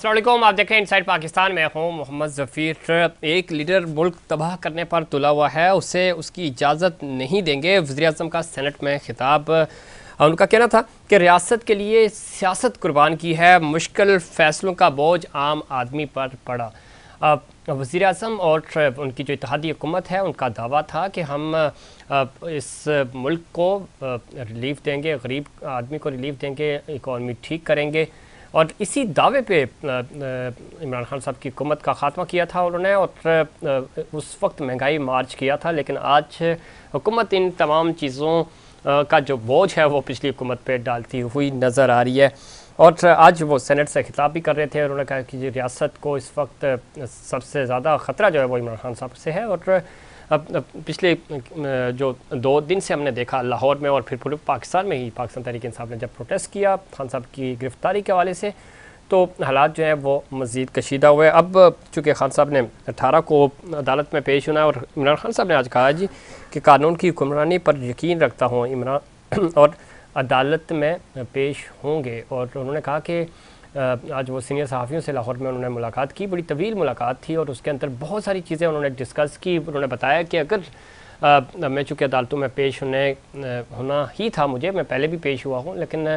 अस्सलाम वालेकुम, आप देखें इनसाइड पाकिस्तान में हूँ मोहम्मद ज़फ़ीर। एक लीडर मुल्क तबाह करने पर तुला हुआ है, उसे उसकी इजाज़त नहीं देंगे। वज़ीर-ए-आज़म का सेनेट में खिताब। उनका कहना था कि रियासत के लिए सियासत कुर्बान की है, मुश्किल फ़ैसलों का बोझ आम आदमी पर पड़ा। वज़ीर-ए-आज़म और उनकी जो इत्तेहादी हुकूमत है, उनका दावा था कि हम इस मुल्क को रिलीफ देंगे, गरीब आदमी को रिलीफ देंगे, इकॉनमी ठीक करेंगे। और इसी दावे पे इमरान खान साहब की हुकूमत का ख़ात्मा किया था उन्होंने, और उस वक्त महंगाई मार्च किया था। लेकिन आज हुकूमत इन तमाम चीज़ों का जो बोझ है वो पिछली हुकूमत पे डालती हुई नज़र आ रही है। और आज वो सेनेट से खिताब भी कर रहे थे और उन्होंने कहा कि रियासत को इस वक्त सबसे ज़्यादा ख़तरा जो है वो इमरान खान साहब से है। और अब पिछले जो 2 दिन से हमने देखा लाहौर में और फिर पूरे पाकिस्तान में ही पाकिस्तान तहरीक इंसाफ ने जब प्रोटेस्ट किया खान साहब की गिरफ़्तारी के हवाले से, तो हालात जो है वो मज़ीद कशीदा हुए। अब चूँकि खान साहब ने 18 को अदालत में पेश होना, और इमरान खान साहब ने आज कहा जी कि कानून की हुक्मरानी पर यकीन रखता हूँ इमरान, और अदालत में पेश होंगे। और उन्होंने कहा कि आज वो सीनियर सहाफ़ियों से लाहौर में उन्होंने मुलाकात की, बड़ी तवील मुलाकात थी और उसके अंदर बहुत सारी चीज़ें उन्होंने डिस्कस की। उन्होंने बताया कि अगर मैं चूँकि अदालतों में पेश होना ही था, मुझे मैं पहले भी पेश हुआ हूँ, लेकिन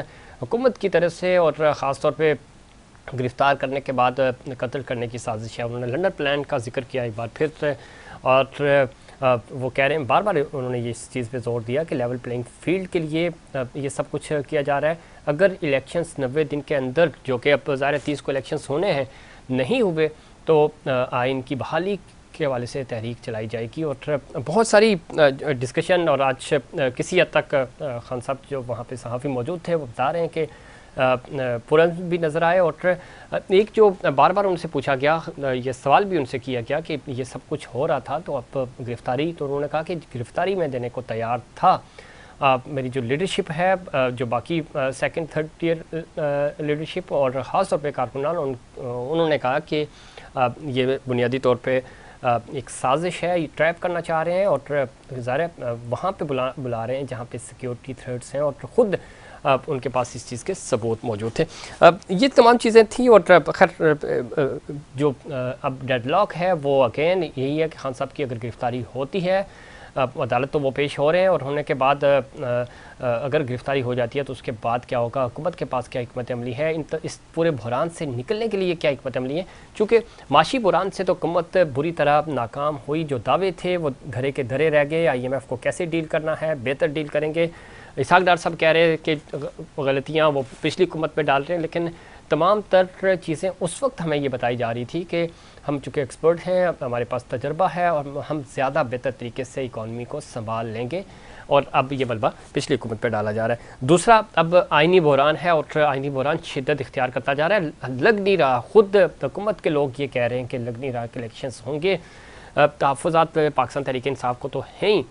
हुकूमत की तरफ से और ख़ास तौर पे गिरफ़्तार करने के बाद कत्ल करने की साजिश है। उन्होंने लंदन प्लान का जिक्र किया एक बार फिर, और वो कह रहे हैं, बार बार उन्होंने ये इस चीज़ पे जोर दिया कि लेवल प्लेइंग फील्ड के लिए ये सब कुछ किया जा रहा है। अगर इलेक्शंस 90 दिन के अंदर, जो कि अब ज़ाहिर 30 को इलेक्शंस होने हैं, नहीं हुए तो आइन की बहाली के हवाले से तहरीक चलाई जाएगी। और बहुत सारी डिस्कशन, और आज किसी हद तक खान साहब जो वहाँ पे सहाफ़ी मौजूद थे वो बता रहे हैं कि पुरन भी नज़र आए। और एक जो बार बार उनसे पूछा गया, ये सवाल भी उनसे किया गया कि ये सब कुछ हो रहा था तो अब गिरफ़्तारी, तो उन्होंने कहा कि गिरफ़्तारी में देने को तैयार था। मेरी जो लीडरशिप है, जो बाकी सेकंड थर्ड टियर लीडरशिप और ख़ास तौर पे कारकुनान, उन्होंने कहा कि ये बुनियादी तौर पे एक साजिश है, ये ट्रैप करना चाह रहे हैं और ज़ाहिर वहाँ पे बुला रहे हैं जहाँ पे सिक्योरिटी थ्रेट्स हैं, और ख़ुद उनके पास इस चीज़ के सबूत मौजूद थे। ये तमाम चीज़ें थी। और खैर जो अब डेडलॉक है वो अगेन यही है कि खान साहब की अगर गिरफ़्तारी होती है, अदालत तो वो पेश हो रहे हैं, और होने के बाद अगर गिरफ़्तारी हो जाती है तो उसके बाद क्या होगा, हुकूमत के पास क्या हिकमत अमली है, इस पूरे बहरान से निकलने के लिए क्या हिकमत अमली है। चूँकि माशी बहरान से तो हुकूमत बुरी तरह नाकाम हुई, जो दावे थे वो धरे के धरे रह गए। IMF को कैसे डील करना है, बेहतर डील करेंगे। इसहाक डार साहब कह रहे हैं कि गलतियाँ वो पिछली हुकूमत में डाल रहे हैं, लेकिन तमाम तर चीज़ें उस वक्त हमें ये बताई जा रही थी कि हम चूँकि एक्सपर्ट हैं, हमारे पास तजर्बा है और हम ज़्यादा बेहतर तरीके से इकॉनमी को संभाल लेंगे। और अब ये बलबा पिछली हुकूमत पर डाला जा रहा है। दूसरा, अब आइनी बहरान है और आइनी बहरान शिद्दत इख्तियार करता जा रहा है। लग नहीं रहा, ख़ुद हुकूमत के लोग ये कह रहे हैं कि लग नहीं रहा कि इलेक्शंस होंगे। तहफ़्फ़ुज़ात पाकिस्तान तहरीक इंसाफ को तो हैं ही,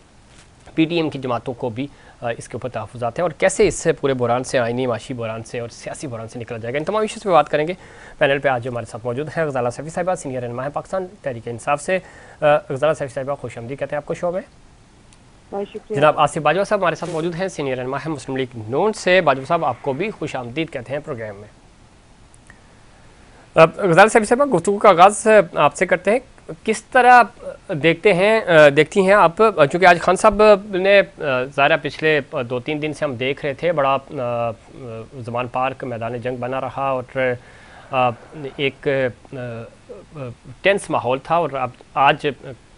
PTM की जमातों को भी इसके ऊपर तहफ़्फ़ुज़ात हैं। और कैसे इससे पूरे बहरान से, आइनी माशी बहरान से और सियासी बहरान से निकला जाएगा, इन तमाम इश्यूज़ पे बात करेंगे। पैनल पे आज जो हमारे साथ मौजूद है गज़ाला सैफ़ी साहिबा, सीनियर रहनुमा है पाकिस्तान तहरीक इंसाफ से। गज़ाला सैफ़ी साहिबा, खुशामदीद कहते हैं आपको शो में। जनाब आसिफ बाजवा साहब हमारे साथ मौजूद हैं, सीनियर रहनुमा है मुस्लिम लीग नून से। बाजवा साहब, आपको भी खुशामदीद कहते हैं प्रोग्राम में। गज़ाला सैफ़ी साहिबा, गुफ्तगू का आगाज़ आपसे करते हैं। किस तरह देखती हैं आप, चूँकि आज खान साहब ने ज़ाहिर पिछले 2-3 दिन से हम देख रहे थे, बड़ा ज़मान पार्क मैदान जंग बना रहा और एक टेंस माहौल था। और अब आज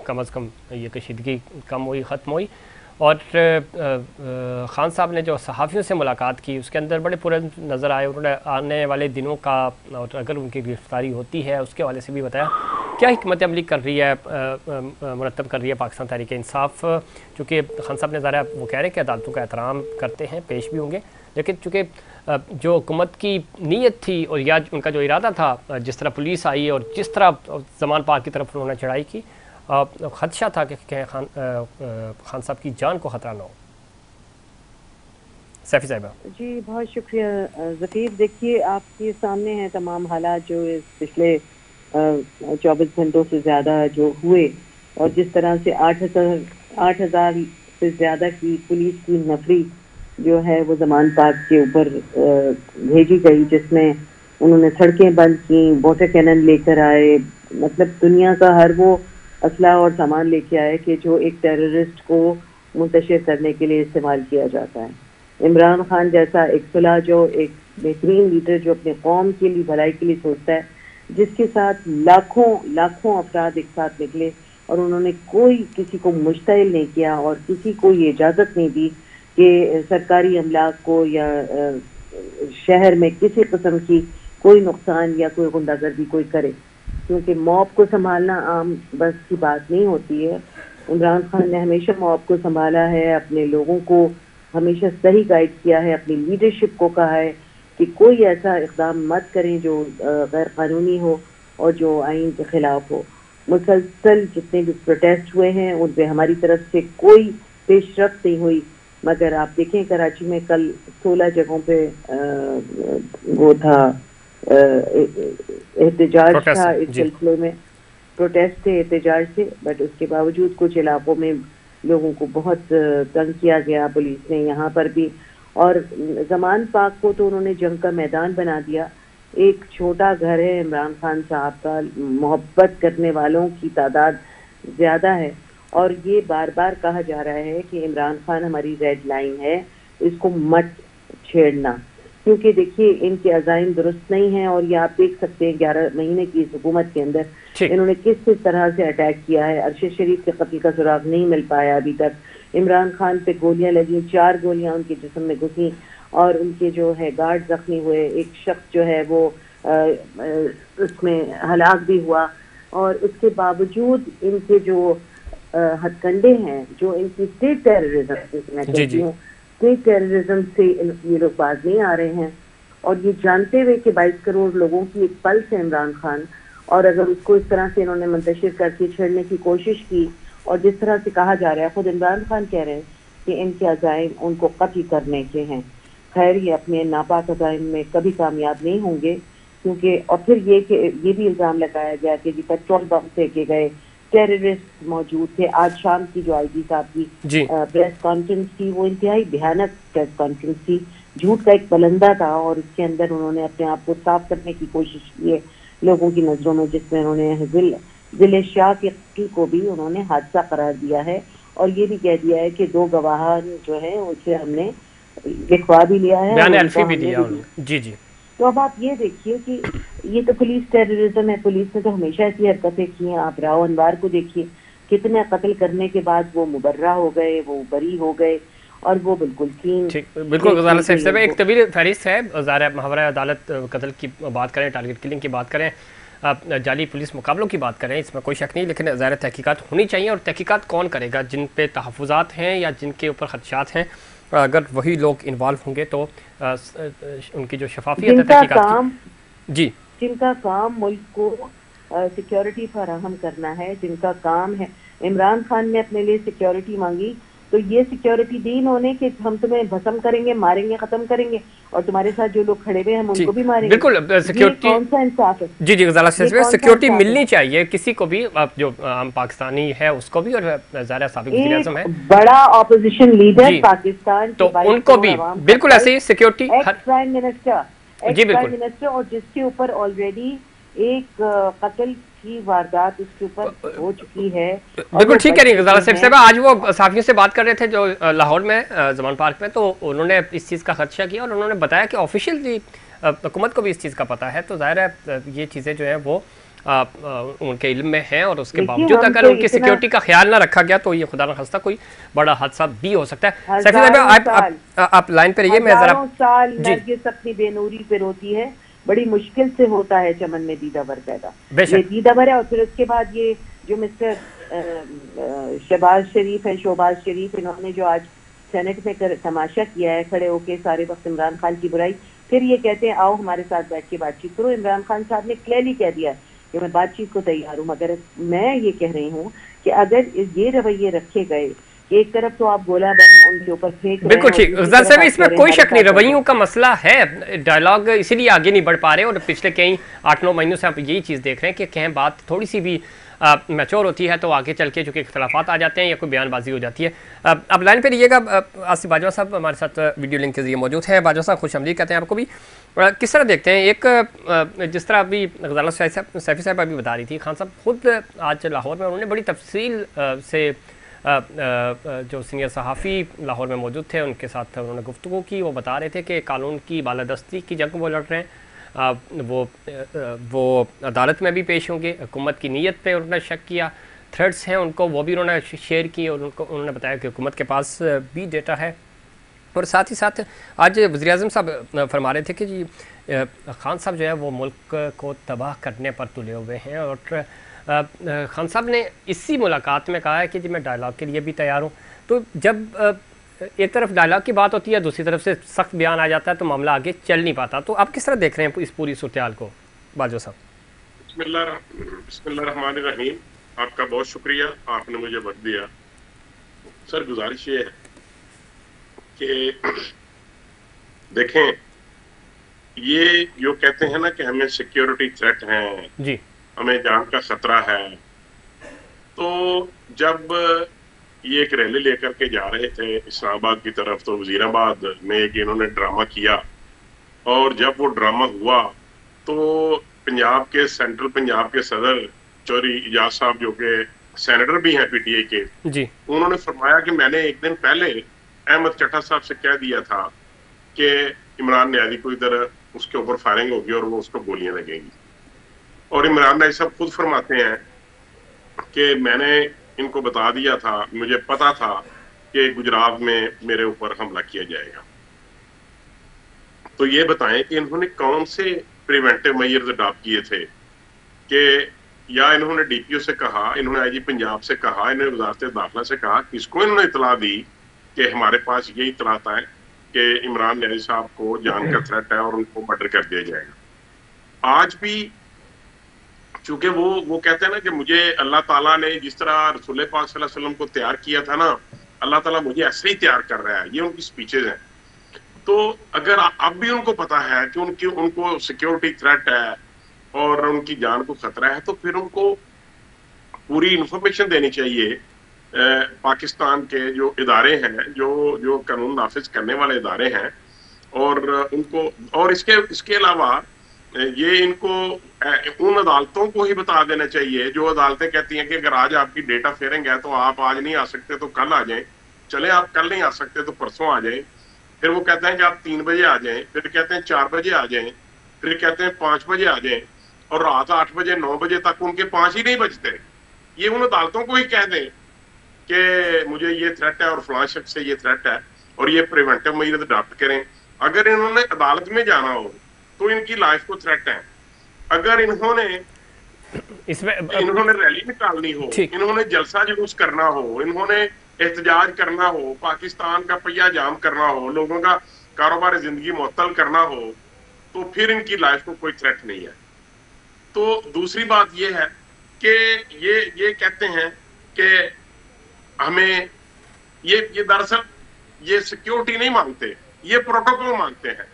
कम अज़ कम ये कशीदगी कम हुई, ख़त्म हुई। और खान साहब ने जो सहाफ़ियों से मुलाकात की उसके अंदर बड़े पूरे नज़र आए। उन्होंने आने वाले दिनों का, और अगर उनकी गिरफ़्तारी होती है उसके हवाले से भी बताया क्या हिकमत अमली कर रही है, मुरतब कर रही है पाकिस्तान तहरीक इंसाफ। चूँकि खान साहब ने ज़रा वो कह रहे हैं कि अदालतों का एहतराम करते हैं, पेश भी होंगे, लेकिन चूँकि जो हुकूमत की नीयत थी और या उनका जो इरादा था, जिस तरह पुलिस आई और जिस तरह ज़मान पार्क की तरफ उन्होंने चढ़ाई की, ख़दशा था कि खान साहब की जान को ख़तरा ना हो। सैफ़ी साहिबा जी, बहुत शुक्रिया ज़फ़ीर। देखिए, आपके सामने हैं तमाम हालात जो इस पिछले 24 घंटों से ज़्यादा जो हुए, और जिस तरह से 8,000 से ज़्यादा की पुलिस की नफरी जो है वो ज़मान पार्क के ऊपर भेजी गई, जिसमें उन्होंने सड़कें बंद की, वाटर कैनन लेकर आए, मतलब दुनिया का हर वो असला और सामान लेके आए कि जो एक टेररिस्ट को मुंतशिर करने के लिए इस्तेमाल किया जाता है। इमरान खान जैसा एक सुलह जो, एक बेहतरीन लीडर जो अपने कौम के लिए भलाई के लिए सोचता है, जिसके साथ लाखों लाखों अफराद एक साथ निकले और उन्होंने कोई किसी को मुश्तइल नहीं किया और किसी को ये इजाज़त नहीं दी कि सरकारी अमलाक को या शहर में किसी किस्म की कोई नुकसान या कोई गुंडागर्दी कोई करे, क्योंकि मॉब को संभालना आम बस की बात नहीं होती है। इमरान खान ने हमेशा मॉब को संभाला है, अपने लोगों को हमेशा सही गाइड किया है, अपनी लीडरशिप को कहा है कि कोई ऐसा इक़दाम मत करें जो गैर कानूनी हो और जो आइन के खिलाफ हो। मुसलसल जितने भी प्रोटेस्ट हुए हैं उन पे हमारी तरफ से कोई पेशरफ्त नहीं हुई, मगर आप देखें कराची में कल 16 जगहों पे वो था एहतजाज था, इस सिलसिले में प्रोटेस्ट थे, एहतजाज थे, बट उसके बावजूद कुछ इलाकों में लोगों को बहुत तंग किया गया पुलिस ने यहाँ पर भी। और जमान पाक को तो उन्होंने जंग का मैदान बना दिया। एक छोटा घर है इमरान खान साहब का, मोहब्बत करने वालों की तादाद ज़्यादा है और ये बार बार कहा जा रहा है कि इमरान खान हमारी रेड लाइन है, इसको मत छेड़ना, क्योंकि देखिए इनके अज़ाइम दुरुस्त नहीं हैं। और ये आप देख सकते हैं 11 महीने की इस हुकूमत के अंदर इन्होंने किस तरह से अटैक किया है। अरशद शरीफ के कत्ल का सुराग नहीं मिल पाया अभी तक। इमरान खान पे गोलियां लगी, 4 गोलियां उनके जिस्म में घुसी और उनके जो है गार्ड जख्मी हुए, एक शख्स जो है वो उसमें हलाक भी हुआ। और उसके बावजूद इनके जो हथकंडे हैं, जो इनकी स्टेट टेररिज्म, मैं कहती हूँ स्टेट टेररिज्म से ये लोग बाज नहीं आ रहे हैं। और ये जानते हुए कि 22 करोड़ लोगों की एक पल्स है इमरान खान, और अगर उसको इस तरह से इन्होंने मुंतशिर करके छेड़ने की कोशिश की, और जिस तरह से कहा जा रहा है, खुद इमरान खान कह रहे हैं कि इनके अज़ाइम उनको कत्ल करने के हैं। खैर ये अपने नापाक अज़ाइम में कभी कामयाब नहीं होंगे, क्योंकि और फिर ये भी इल्ज़ाम लगाया गया कि जी पेट्रोल बम फेंके गए, टेररिस्ट मौजूद थे। आज शाम की जो आईजी साहब की प्रेस कॉन्फ्रेंस थी वो इंतहाई भयानक प्रेस कॉन्फ्रेंस थी, झूठ का एक पलंदा था और उसके अंदर उन्होंने अपने आप को साफ करने की कोशिश की है लोगों की नज़रों में, जिसमें उन्होंने जिले शाह के कत्ल को भी उन्होंने हादसा करार दिया है और ये भी कह दिया है कि 2 गवाह जो है उसे हमने लिखवा भी लिया है, बयान अल्फी भी दिया उन्होंने। जी जी। तो अब आप ये देखिए कि ये तो पुलिस टेररिज्म है। पुलिस ने तो हमेशा ऐसी हरकतें की हैं। आप राव अनवार को देखिए, कितने कत्ल करने के बाद वो मुबर्रा हो गए, वो बरी हो गए और वो बिल्कुल क्लीन। बिल्कुल अदालत साहब एक तवील फहरिस्त है। ज़ाहिर माहवरा अदालत कत्ल की बात करें, टारगेट किलिंग की बात करें, आप जाली पुलिस मुकाबलों की बात करें, इसमें कोई शक नहीं, लेकिन ज़ाहिर तहकीकात होनी चाहिए। और तहकीकात कौन करेगा? जिन पे तहफ़्फ़ुज़ात हैं या जिनके ऊपर खदशात हैं, अगर वही लोग इन्वॉल्व होंगे तो उनकी जो शफाफियत है तहकीकात जी, जिनका काम मुल्क को सिक्योरिटी फराहम करना है, जिनका काम है, इमरान खान ने अपने लिए सिक्योरिटी मांगी तो ये सिक्योरिटी दी इन्होंने कि हम तुम्हें भस्म करेंगे, मारेंगे, खत्म करेंगे और तुम्हारे साथ जो लोग खड़े हुए हैं हम उनको भी मारेंगे। बिल्कुल सिक्योरिटी, कौन सा इंसाफ है? जी जी, सिक्योरिटी मिलनी चाहिए किसी को भी, जो आम पाकिस्तानी है उसको भी, और ज़ाहिर साबिक वज़ीर आज़म है, बड़ा ऑपोजिशन लीडर पाकिस्तान, तो उनको भी बिल्कुल ऐसे ही सिक्योरिटी, प्राइम मिनिस्टर और जिसके ऊपर ऑलरेडी एक कत्ल की वारदात उसके ऊपर हो चुकी है। बिल्कुल ठीक है नहीं साहब, आज वो साफियों से बात कर रहे थे जो लाहौर में जमान पार्क में, तो उन्होंने इस चीज़ का खदशा किया और उन्होंने बताया कि ऑफिशियली हुकूमत को भी इस चीज़ का पता है। तो ज़ाहिर है ये चीज़ें जो है वो उनके इल्म में हैं और उसके बावजूद अगर उनकी सिक्योरिटी का ख्याल ना रखा गया तो ये खुदा न खास्ता कोई बड़ा हादसा भी हो सकता है। आप लाइन पे रहिए, मैं जरा साल अपनी बेनूरी पे रोती है, बड़ी मुश्किल से होता है चमन में दीदावर पैदा, ये दीदावर है। और फिर उसके बाद ये जो मिस्टर शहबाज शरीफ इन्होंने जो आज सेनेट में तमाशा किया है, खड़े होके सारे वक्त इमरान खान की बुराई, फिर ये कहते हैं आओ हमारे साथ बैठ के बातचीत करो। इमरान खान साहब ने क्लियरली कह दिया कि मैं बातचीत को तैयार हूँ, मगर मैं ये कह रही हूँ कि अगर ये रवैये रखे गए, एक तरफ तो आप गोला बम उनके ऊपर फेंक, बिल्कुल ठीक साहब, इसमें कोई शक नहीं, रवैयों का मसला है, डायलॉग इसीलिए आगे नहीं बढ़ पा रहे। और पिछले कई 8-9 महीनों से आप यही चीज़ देख रहे हैं कि कहीं बात थोड़ी सी भी मैच्योर होती है तो आगे चल के चूँकि इख्तलाफात आ जाते हैं या कोई बयानबाजी हो जाती है। अब लाइन पे रहिएगा, आसिफ बाजवा साहब हमारे साथ वीडियो लिंक के जरिए मौजूद है। बाजवा साहब खुशअमदीद कहते हैं आपको भी। किस तरह देखते हैं, एक जिस तरह अभी गजाला सैफी साहब अभी बता रही थी, खान साहब खुद आज लाहौर में उन्होंने बड़ी तफसील से जो सीनियर सहाफ़ी लाहौर में मौजूद थे उनके साथ उन्होंने गुफ्तगू की। वो बता रहे थे कि कानून की बालादस्ती की जंग वो लड़ रहे हैं, वो अदालत में भी पेश होंगे। हुकूमत की नीयत पे उन्होंने शक किया, थ्रेड्स हैं उनको वो भी उन्होंने शेयर किए और उन्होंने बताया कि हुकूमत के पास भी डेटा है। और साथ ही साथ आज वज़ीर-ए-आज़म साहब फरमा रहे थे कि जी खान साहब जो है वो मुल्क को तबाह करने पर तुले हुए हैं। और खान साहब ने इसी मुलाकात में कहा है कि जी मैं डायलॉग के लिए भी तैयार हूँ। तो जब एक तरफ डायलॉग की बात होती है, दूसरी तरफ से सख्त बयान आ जाता है तो मामला आगे चल नहीं पाता। तो आप किस तरह देख रहे हैं इस पूरी सूरत-ए-हाल को बाजवा साहब? बिस्मिल्लाहिर्रहमानिर्रहीम। आपका बहुत शुक्रिया, आपने मुझे वक्त दिया। सर गुजारिश ये है कि देखें, ये जो कहते हैं ना कि हमें सिक्योरिटी थ्रेट है जी, हमें जान का खतरा है, तो जब ये एक रैली लेकर के जा रहे थे इस्लामाबाद की तरफ तो वजीराबाद में एक इन्होंने ड्रामा किया। और जब वो ड्रामा हुआ तो पंजाब के सेंट्रल पंजाब के सदर चौधरी इजाज साहब जो कि सेनेटर भी हैं पीटीआई के जी, उन्होंने फरमाया कि मैंने एक दिन पहले अहमद चट्टा साहब से कह दिया था कि इमरान न्याजी को इधर उसके ऊपर फायरिंग होगी और वो उसको गोलियां लगेंगी। और इमरान न्याजी साहब खुद फरमाते हैं कि मैंने इनको बता दिया था, मुझे पता था कि गुजरात में मेरे ऊपर हमला किया जाएगा। तो ये बताएं कि इन्होंने कौन से प्रिवेंटिव मेजर्स अडॉप्ट किए थे कि या इन्होंने डीपीओ से कहा, इन्होंने आईजी पंजाब से कहा, इन्होंने वजारत दाखिला से कहा, किसको इन्होंने इतला दी कि हमारे पास ये इतलात है कि इमरान न्याजी साहब को जान का थ्रेट है और उनको मर्डर कर दिया जाएगा। आज भी चूंकि वो कहते हैं ना कि मुझे अल्लाह ताला ने जिस तरह रसूल पाक सल्लल्लाहु अलैहि वसल्लम को तैयार किया था ना, अल्लाह ताला मुझे ऐसे ही तैयार कर रहा है। ये उनकी स्पीचेज हैं। तो अगर अब भी उनको पता है कि उनको सिक्योरिटी थ्रेट है और उनकी जान को खतरा है, तो फिर उनको पूरी इंफॉर्मेशन देनी चाहिए। पाकिस्तान के जो इदारे हैं, जो कानून नाफिज करने वाले इदारे हैं, और उनको, और इसके अलावा ये इनको उन अदालतों को ही बता देना चाहिए जो अदालतें कहती हैं कि अगर आज आपकी डेटा फेयरिंग है तो आप आज नहीं आ सकते तो कल आ जाएं। चले आप कल नहीं आ सकते तो परसों आ जाएं। फिर वो कहते हैं कि आप 3 बजे आ जाएं, फिर कहते हैं 4 बजे आ जाएं, फिर कहते हैं 5 बजे आ जाएं, और रात 8 बजे 9 बजे तक उनके 5 ही नहीं बजते। ये उन अदालतों को ही कह दें कि मुझे ये थ्रेट है और फलां शख्स से ये थ्रेट है और ये प्रिवेंटिव मेजर अडॉप्ट करें। अगर इन्होंने अदालत में जाना हो तो इनकी लाइफ को थ्रेट है। अगर इन्होंने रैली निकालनी हो, इन्होंने जलसा जुलूस करना हो, इन्होंने एहतजाज करना हो, पाकिस्तान का पहिया जाम करना हो, लोगों का कारोबार जिंदगी मुअत्तल करना हो, तो फिर इनकी लाइफ को कोई थ्रेट नहीं है। तो दूसरी बात यह है कि ये कहते हैं कि हमें ये दरअसल ये सिक्योरिटी नहीं मांगते, ये प्रोटोकॉल मांगते हैं।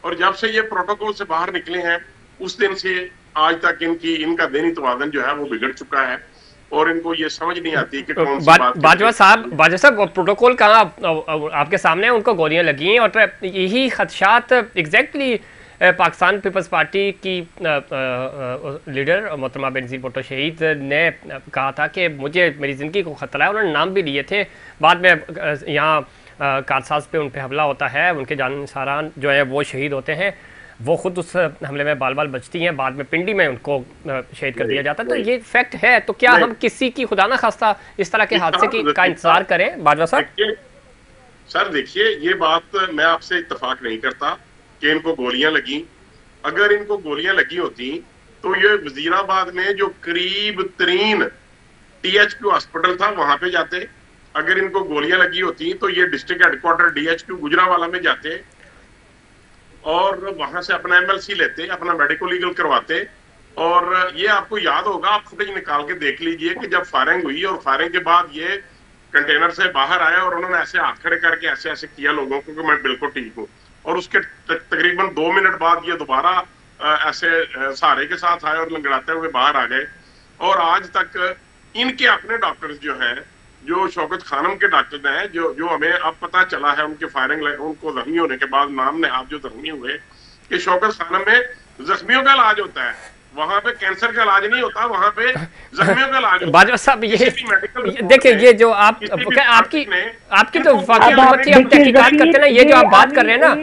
और जब से ये प्रोटोकॉल से बाहर निकले हैं उस दिन से आज तक इनका दैनी तवाज़ुन जो है वो बिगड़ चुका है और इनको ये समझ नहीं आती कि कौन सी बात। बाजवा साहब प्रोटोकॉल कहाँ आपके सामने, उनको गोलियां लगी हैं। और यही खदशात एग्जैक्टली पाकिस्तान पीपल्स पार्टी की लीडर मोहतरमा बेनज़ीर भुट्टो शहीद ने कहा था कि मुझे मेरी ज़िंदगी को ख़तरा है। उन्होंने नाम भी लिए थे। बाद में यहाँ कारसाज पे उन पे हमला होता है, उनके जानसारान जो है वो शहीद होते हैं, वो खुद उस हमले में बाल बाल बचती हैं, बाद में पिंडी में उनको शहीद कर दिया जाता है। तो ये फैक्ट है। तो क्या हम किसी की खुदा ना खास्ता इस तरह के हादसे का इंतजार करें बाजवा साहब? सर देखिए, ये बात मैं आपसे इत्तेफाक नहीं करता कि इनको गोलियां लगी। अगर इनको गोलियां लगी होती तो ये वजीराबाद में जो करीब तरीन THQ हॉस्पिटल था वहां पे जाते। अगर इनको गोलियां लगी होती तो ये डिस्ट्रिक्ट हेडक्वार्टर DHQ गुजरावाला में जाते और वहां से अपना MLC लेते, अपना मेडिको लीगल करवाते। और ये आपको याद होगा, आप फुटेज निकाल के देख लीजिए कि जब फायरिंग हुई और फायरिंग के बाद ये कंटेनर से बाहर आए और उन्होंने ऐसे हाथ खड़े करके ऐसे ऐसे किया लोगों को कि मैं बिल्कुल ठीक हूँ। और उसके तकरीबन 2 मिनट बाद ये दोबारा ऐसे सहारे के साथ आए और लंगड़ाते हुए बाहर आ गए। और आज तक इनके अपने डॉक्टर्स जो हैं, जो शौकत खानम के डॉक्टर हैं, जो हमें अब पता चला है उनके उनको जख्मी होने के बाद नाम नहाद जो जख्मी हुए कि शौकत खानम में जख्मियों का इलाज होता है, वहां पे कैंसर का इलाज नहीं होता, वहां पे जख्मियों का इलाज होता है। बाजवा साहब ये देखिए, ये जो आपकी तो वफाकी हुकूमत थी, आप तहकीकात करते ना, ये जो आप बात कर रहे हैं ना,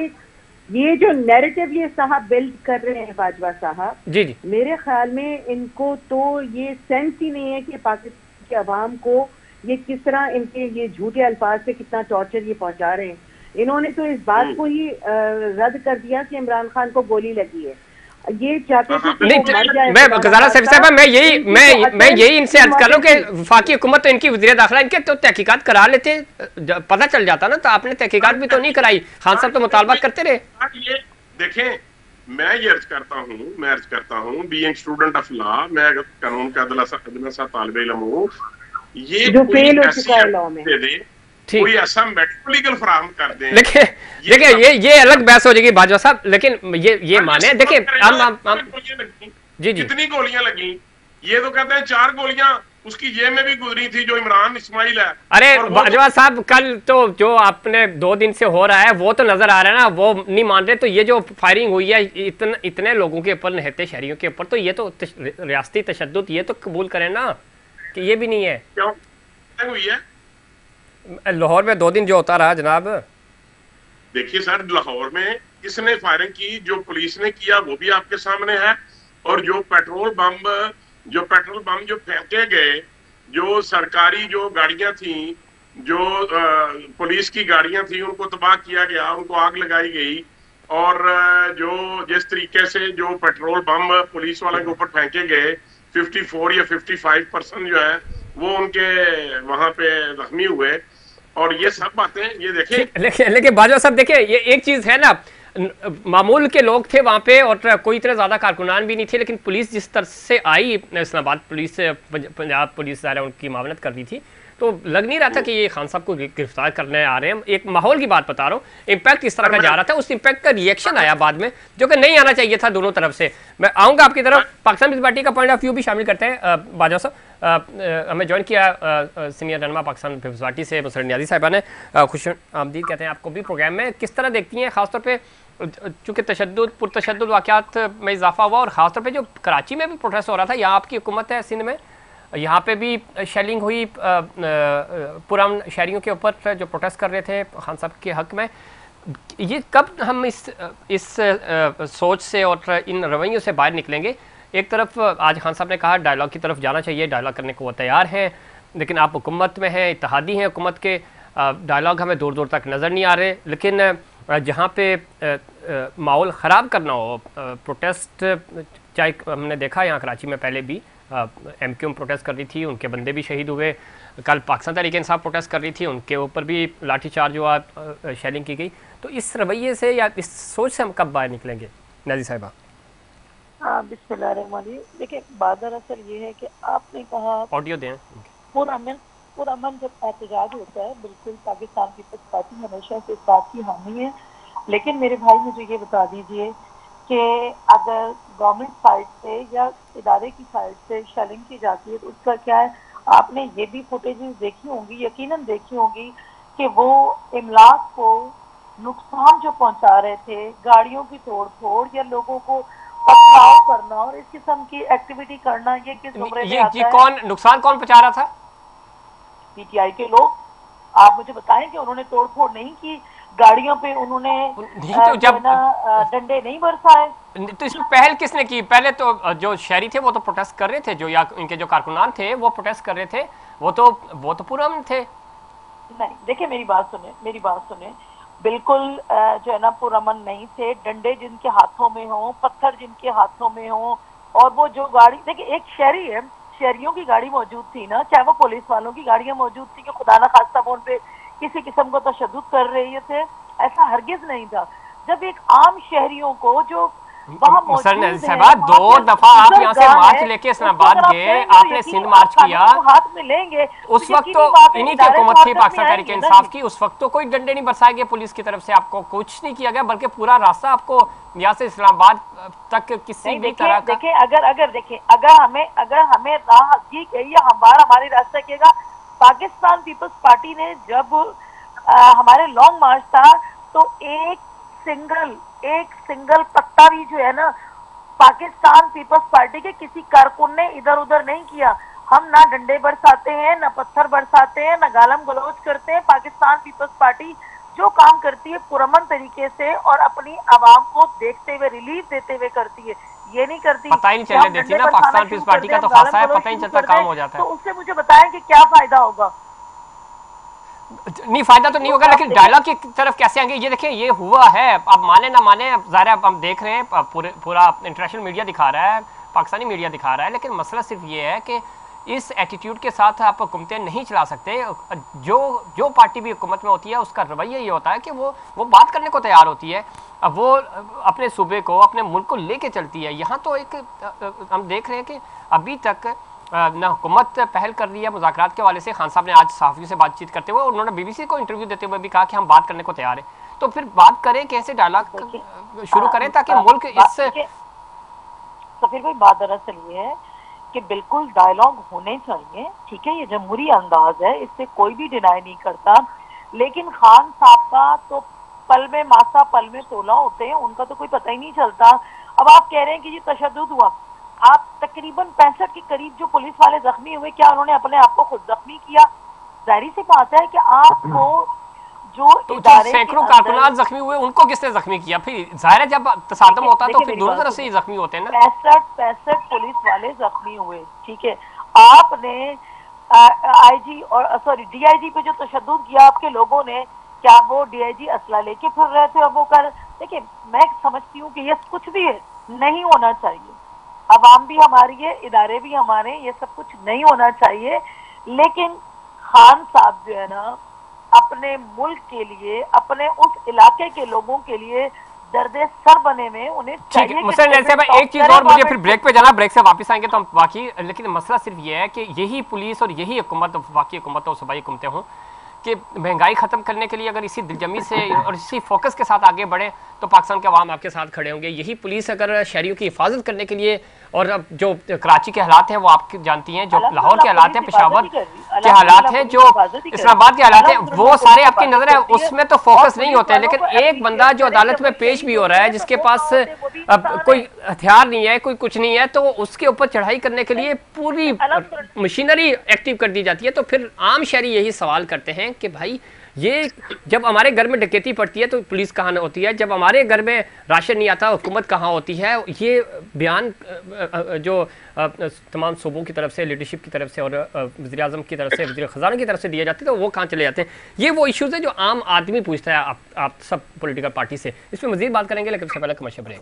ये जो नैरेटिव ये साहब बिल्ड कर रहे हैं बाजवा साहब, जी जी, मेरे ख्याल में इनको तो ये सेंस ही नहीं है कि पाकिस्तान के अवाम को ये किस तरह इनके ये झूठे अल्फाज से कितना टॉर्चर ये पहुंचा रहे हैं। इन्होंने तो इस बात को ही रद्द कर दिया कि इमरान खान को गोली लगी है। ये चाहते थे कि वो मर जाए। मैं गजाला साहब मैं यही इनसे अर्ज कर रहा हूँ कि वफाकी हुकूमत तो इनकी वज़ीर दाखिला इनके तो तहकीकात करा लेते, पता चल जाता ना, तो आपने तहकीकात भी तो नहीं कराई। खान साहब तो मुतालबा करते रहे। ये देखें, मैं ये अर्ज करता हूँ बीइंग स्टूडेंट ऑफ लॉ, मैं कानून का अदला तालिब इल्म हूँ, ये जो फेल हो चुका है लॉ में, कोई ऐसा मेडिकल लीगल फराहम कर दें। देखिए ये अलग बहस हो जाएगी बाजवा साहब, लेकिन ये माने, देखिए हम जी कितनी गोलियां लगी, ये तो कहते हैं 4 गोलियां उसकी जेब में भी गुजरी थी, जो इमरान इस्माइल है। अरे बाजवा साहब, कल तो जो आपने 2 दिन से हो रहा है वो तो नजर आ रहा है ना, वो नहीं मान रहे। तो ये जो फायरिंग हुई है इतने लोगों के ऊपर, निहत्ते शहरियों के ऊपर, तो ये तो रियासती तशद्दुद, ये तो कबूल करें ना कि ये भी नहीं है। क्यों हुई है? लाहौर में 2 दिन जो होता रहा जनाब। देखिए सर, लाहौर में किसने फायरिंग की, जो पुलिस ने किया वो भी आपके सामने है, और जो पेट्रोल बम जो फेंके गए, जो सरकारी जो गाड़ियां थी, जो पुलिस की गाड़ियां थी, उनको तबाह किया गया, उनको आग लगाई गई, और जो जिस तरीके से जो पेट्रोल बम पुलिस वालों के ऊपर फेंके गए, 54 या 55% जो है वो उनके वहां पे जख्मी हुए। और ये सब बातें ये देखें, लेकिन बाजवा साहब देखिए, ये एक चीज है ना, मामूल के लोग थे वहां पे और कोई इतने ज्यादा कारकुनान भी नहीं थे, लेकिन पुलिस जिस तरह से आई, इस्लामाबाद पुलिस, पंजाब पुलिस उनकी मामलत कर रही थी, तो लग नहीं रहा था कि ये खान साहब को गिरफ्तार करने आ रहे हैं। एक माहौल की बात बता रहा हूँ, इम्पैक्ट इस तरह का जा रहा था, उस इम्पैक्ट का रिएक्शन आया बाद में, जो कि नहीं आना चाहिए था दोनों तरफ से। मैं आऊँगा आपकी तरफ, पाकिस्तान पीपल्स पार्टी का पॉइंट ऑफ व्यू भी शामिल करते हैं। बाजवा साहब, हमें ज्वाइन किया सीनियर रहनुमा पाकिस्तान पीपल्स पार्टी से मुसर्रत नियाज़ी साहिबा ने। खुश आमदीद कहते हैं आपको भी प्रोग्राम में। किस तरह देखती हैं, खासतौर पर चूँकि पुरतशद्दुद वाक़यात में इजाफा हुआ, और ख़ासतौर पे जो कराची में भी प्रोटेस्ट हो रहा था, यहाँ आपकी हुकूमत है सिंध में, यहाँ पे भी शेलिंग हुई पुरान शहरियों के ऊपर जो प्रोटेस्ट कर रहे थे खान साहब के हक़ में। ये कब हम इस सोच से और इन रवैयों से बाहर निकलेंगे? एक तरफ आज खान साहब ने कहा डायलॉग की तरफ जाना चाहिए, डायलॉग करने को वो तैयार हैं, लेकिन आप हुकूमत में हैं, इत्तेहादी हैं हुकूमत के, डायलॉग हमें दूर दूर तक नज़र नहीं आ रहे। लेकिन जहाँ पे माहौल ख़राब करना हो, प्रोटेस्ट, चाहे हमने देखा यहाँ कराची में पहले भी MQM प्रोटेस्ट कर रही थी, उनके बंदे भी शहीद हुए। कल पाकिस्तान तहरीक इंसाफ प्रोटेस्ट कर रही थी, उनके ऊपर भी लाठीचार्ज हुआ, शेलिंग की गई। तो इस रवैये से या इस सोच से हम कब बाहर निकलेंगे नाज़ी साहिबा? हाँ, बिस्मिल्लाहिर्रहमानिर्रहीम। देखिए, बात दरअसल ये है कि आपने कहा ऑडियो दें। पुरअमन जब एहतजाज होता है, बिल्कुल पाकिस्तान पीपल्स पार्टी हमेशा से इस बात की हामी है। लेकिन मेरे भाई मुझे ये बता दीजिए कि अगर गवर्नमेंट साइड से या इदारे की साइड से शेलिंग की जाती है तो उसका क्या है? आपने ये भी फुटेजेस देखी होंगी, यकीनन देखी होंगी, कि वो इमलाक को नुकसान जो पहुंचा रहे थे, गाड़ियों की तोड़ फोड़ या लोगों को पथराव करना और इस किस्म की एक्टिविटी करना, ये किस उम्र में आता है? कौन नुकसान पहुंचा रहा था? PTI के लोग। आप मुझे बताएं कि उन्होंने तोड़ फोड़ नहीं की, गाड़ियों पे उन्होंने डंडे नहीं बरसाए। तो इसमें पहल किसने की? पहले तो जो शहरी थे वो तो प्रोटेस्ट कर रहे थे, जो या इनके जो कारकुनान थे वो प्रोटेस्ट कर रहे थे, वो तो पुरअमन थे। नहीं, देखिए मेरी बात सुने, बिल्कुल जो है ना पुरअमन नहीं थे। डंडे जिनके हाथों में हो, पत्थर जिनके हाथों में हो, और वो जो गाड़ी, देखिए एक शहरी है, शहरियों की गाड़ी मौजूद थी ना, चाहे वो पुलिस वालों की गाड़ियां मौजूद थी कि खुदा ना खास्ता वो उन पे किसी किस्म को तशद्दुद कर रहे थे, ऐसा हरगिज नहीं था। जब एक आम शहरियों को जो वहाँ साहबा 2 दफा आप यहाँ से मार्च लेके इस्लामाबाद गए, आपने सिंध मार्च किया, हाथ में लेंगे उस वक्त तो इन्हीं की हुकूमत थी पाकिस्तान तहरीक इंसाफ की, उस वक्त तो कोई डंडे नहीं बरसाए गए पुलिस की तरफ से, आपको कुछ नहीं किया गया, बल्कि पूरा रास्ता आपको यहाँ से इस्लामाबाद तक किसी भी तरह का देखिए अगर हमें राह दी गई है, हमारी रास्ता किएगा। पाकिस्तान पीपल्स पार्टी ने जब हमारे लॉन्ग मार्च था तो एक सिंगल पत्ता भी जो है ना पाकिस्तान पीपल्स पार्टी के किसी कारकुन ने इधर उधर नहीं किया। हम ना डंडे बरसाते हैं, ना पत्थर बरसाते हैं, ना गालम गलौज करते हैं। पाकिस्तान पीपल्स पार्टी जो काम करती है पुरअमन तरीके से और अपनी आवाम को देखते हुए, रिलीफ देते हुए करती है, ये नहीं करती। पता ही नहीं चलने देती ना पाकिस्तान पीपल्स पार्टी का, तो खासा है, पता ही नहीं चलता, काम हो जाता है। तो उससे मुझे बताएं कि क्या फायदा होगा। नहीं, फायदा तो नहीं होगा, लेकिन डायलॉग की तरफ कैसे आएंगे? ये देखिए, ये हुआ है, अब माने ना माने, ज़ाहिर है हम देख रहे हैं, पूरा इंटरनेशनल मीडिया दिखा रहा है, पाकिस्तानी मीडिया दिखा रहा है, लेकिन मसला सिर्फ ये है कि इस एटीट्यूड के साथ आप हुकूमतें नहीं चला सकते। जो पार्टी भी हुकूमत में होती है उसका रवैया ये होता है कि वो बात करने को तैयार होती है, अब वो अपने सूबे को, अपने मुल्क को लेके चलती है। यहाँ तो एक हम देख रहे हैं कि अभी तक ना हुकूमत पहल कर रही है मुज़ाकरात के हवाले से। खान साहब ने आज सहाफ़ियों से बातचीत करते हुए, उन्होंने BBC को इंटरव्यू देते हुए भी कहा कि हम बात करने को तैयार हैं। तो फिर बात करें, कैसे डायलॉग शुरू करें ताकि मुल्क इस तो फिर कोई बात दरअसल ये है कि बिल्कुल डायलॉग होने चाहिए, ठीक है, ये जमहूरी अंदाज है, इससे कोई भी डिनाई नहीं करता। लेकिन खान साहब का तो पल में मासा पल में तोला होते हैं, उनका तो कोई पता ही नहीं चलता। अब आप कह रहे हैं कि जी तशद्दुद हुआ, आप तकरीबन 65 के करीब जो पुलिस वाले जख्मी हुए, क्या उन्होंने अपने आप को खुद जख्मी किया? जाहिर सी बात है कि आपको जो सैकड़ों कारकुनात जख्मी हुए, उनको किसने जख्मी किया? फिर जाहिर है जब तसादम होता है तो फिर दोनों तरफ से ही जख्मी होते हैं ना। 65 पुलिस वाले जख्मी हुए, ठीक है। आपने IG और सॉरी DIG पे जो तशद्दुद किया आपके लोगों ने, क्या वो DIG असला लेके फिर रहे थे और वो कर? देखिए, मैं समझती हूँ कि ये कुछ भी है, नहीं होना चाहिए। अवाम भी हमारी है, इदारे भी हमारे, ये सब कुछ नहीं होना चाहिए। लेकिन खान साहब जो है ना, अपने मुल्क के लिए, अपने उस इलाके के लोगों के लिए दर्दे सर बने में उन्हें चाहिए। एक चीज और, मुझे फिर ब्रेक पे जाना, ब्रेक से वापस आएंगे तो हम बाकी, लेकिन मसला सिर्फ ये है कि यही पुलिस और यही हुकूमत, बाकी हुकूमत और सूबाई हुकूमतें हों, कि महंगाई ख़त्म करने के लिए अगर इसी दिलजमी से और इसी फोकस के साथ आगे बढ़े तो पाकिस्तान के अवाम आपके साथ खड़े होंगे। यही पुलिस अगर शहरियों की हिफाजत करने के लिए, और अब जो कराची के हालात हैं वो आप जानती हैं, जो लाहौर के हालात हैं, पेशावर के हालात हैं, जो इस्लामाबाद के हालात हैं, वो सारे आपकी नज़र है, उसमें तो फोकस नहीं होते हैं। लेकिन एक बंदा जो अदालत में पेश भी हो रहा है, जिसके पास अब कोई हथियार नहीं है, कोई कुछ नहीं है, तो उसके ऊपर चढ़ाई करने के लिए पूरी मशीनरी एक्टिव कर दी जाती है। तो फिर आम शहरी यही सवाल करते हैं कि भाई, ये जब हमारे घर में डकैती पड़ती है तो पुलिस कहाँ होती है, जब हमारे घर में राशन नहीं आता हुकूमत कहाँ होती है? ये बयान जो तमाम सूबों की तरफ से, लीडरशिप की तरफ से और वज़ीर आज़म की तरफ से, वज़ीर ख़ज़ाना की तरफ से दिए जाते हैं, तो वो कहाँ चले जाते हैं? ये वो इश्यूज़ है जो आम आदमी पूछता है आप सब पॉलिटिकल पार्टी से। इसमें मज़ीद बात करेंगे, लेकिन उससे पहले कमर्शियल ब्रेक।